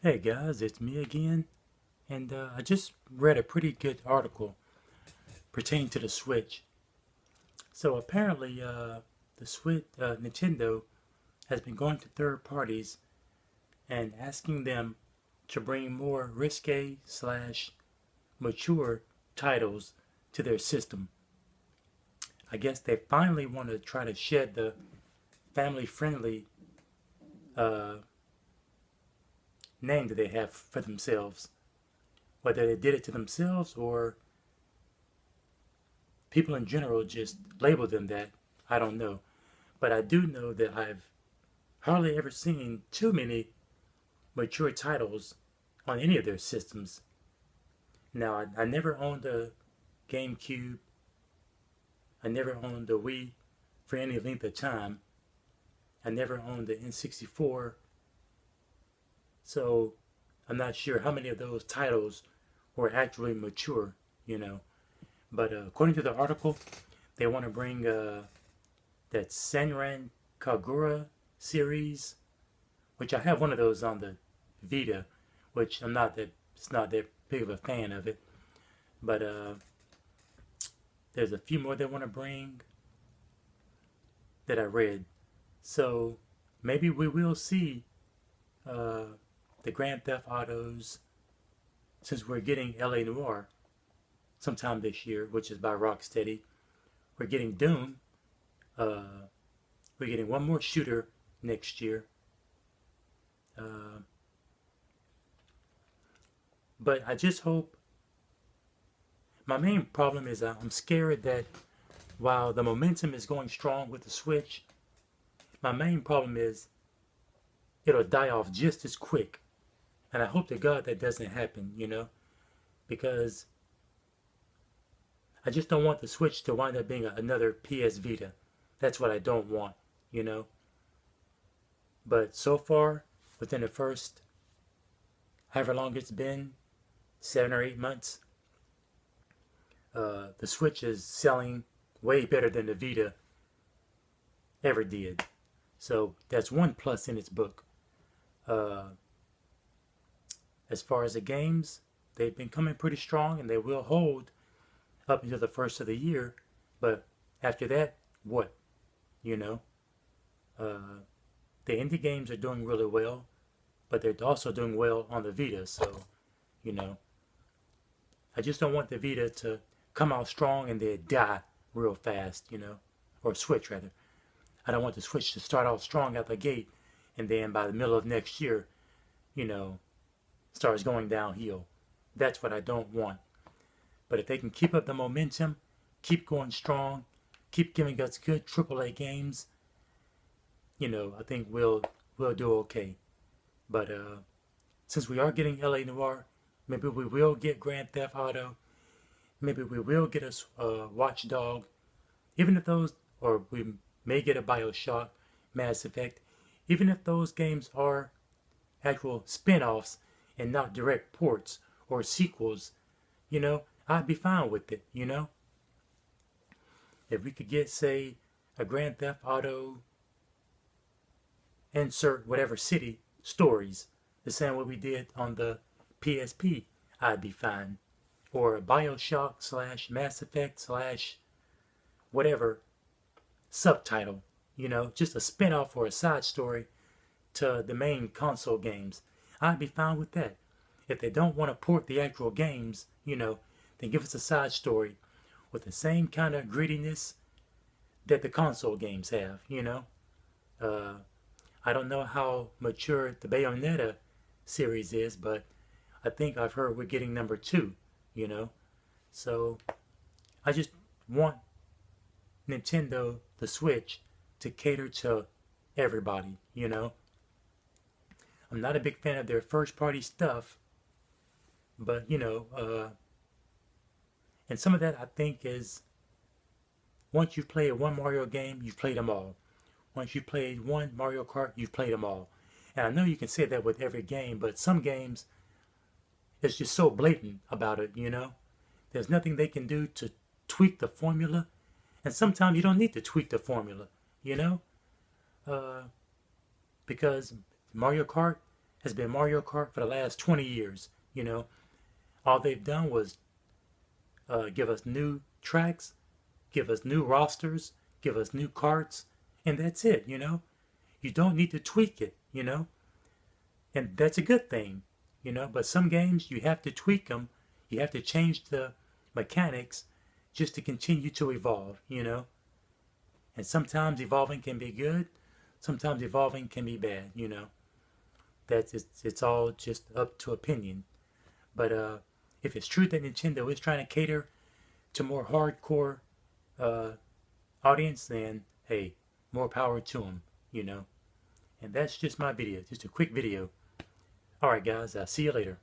Hey guys, it's me again, and I just read a pretty good article pertaining to the Switch. So apparently, the Switch, Nintendo has been going to third parties and asking them to bring more risque slash mature titles to their system. I guess they finally want to try to shed the family friendly uh, name that they have for themselves. Whether they did it to themselves or people in general just label them that. I don't know. But I do know that I've hardly ever seen too many mature titles on any of their systems. Now, I never owned a GameCube. I never owned a Wii for any length of time. I never owned the N64. So I'm not sure how many of those titles were actually mature, you know. But according to the article, they want to bring that Senran Kagura series, which I have one of those on the Vita, which it's not that big of a fan of it. But there's a few more they want to bring that I read. So maybe we will see uh, the Grand Theft Autos since we're getting LA Noire sometime this year, which is by Rocksteady. We're getting Doom. Uh, we're getting one more shooter next year. Uh, but I just hope. My main problem is I'm scared that while the momentum is going strong with the Switch, my main problem is it'll die off just as quick. And I hope to God that doesn't happen, because I just don't want the Switch to wind up being another PS Vita. That's what I don't want, you know. But so far, within the first however long it's been, 7 or 8 months, the Switch is selling way better than the Vita ever did. So that's one plus in its book. Uh, as far as the games, they've been coming pretty strong and they will hold up until the first of the year. But after that, what? You know, uh, the indie games are doing really well, but they're also doing well on the Vita. So, you know, I just don't want the Vita to come out strong and then die real fast, or Switch rather. I don't want the Switch to start out strong out the gate and then by the middle of next year, you know, starts going downhill. That's what I don't want. But if they can keep up the momentum, keep going strong, keep giving us good AAA games, I think we'll do okay. But since we are getting LA Noire, maybe we will get Grand Theft Auto. Maybe we will get a Watch Dog. Even if those, or we may get a Bioshock, Mass Effect. Even if those games are actual spin-offs and not direct ports or sequels, I'd be fine with it. If we could get, say, a Grand Theft Auto, insert whatever city, stories, the same way we did on the PSP, I'd be fine. Or a Bioshock slash Mass Effect slash whatever subtitle, just a spin-off or a side story to the main console games. I'd be fine with that. If they don't want to port the actual games, then give us a side story with the same kind of grittiness that the console games have. Uh, I don't know how mature the Bayonetta series is, but I think I've heard we're getting number two, you know. So I just want Nintendo, the Switch, to cater to everybody. I'm not a big fan of their first party stuff, but and some of that I think is once you've played one Mario game, you've played them all. Once you've played one Mario Kart, you've played them all. And I know you can say that with every game, but some games, it's just so blatant about it. There's nothing they can do to tweak the formula. And sometimes you don't need to tweak the formula, you know? Because Mario Kart, has been Mario Kart for the last 20 years. You know, all they've done was give us new tracks, give us new rosters, give us new carts, and that's it. You know, you don't need to tweak it. You know, and that's a good thing. You know, but some games you have to tweak them. You have to change the mechanics just to continue to evolve. You know, and sometimes evolving can be good. Sometimes evolving can be bad. You know, it's all just up to opinion. But if it's true that Nintendo is trying to cater to more hardcore uh, audience, then hey, more power to them, you know. And that's just my video, just a quick video. All right, guys, I'll see you later.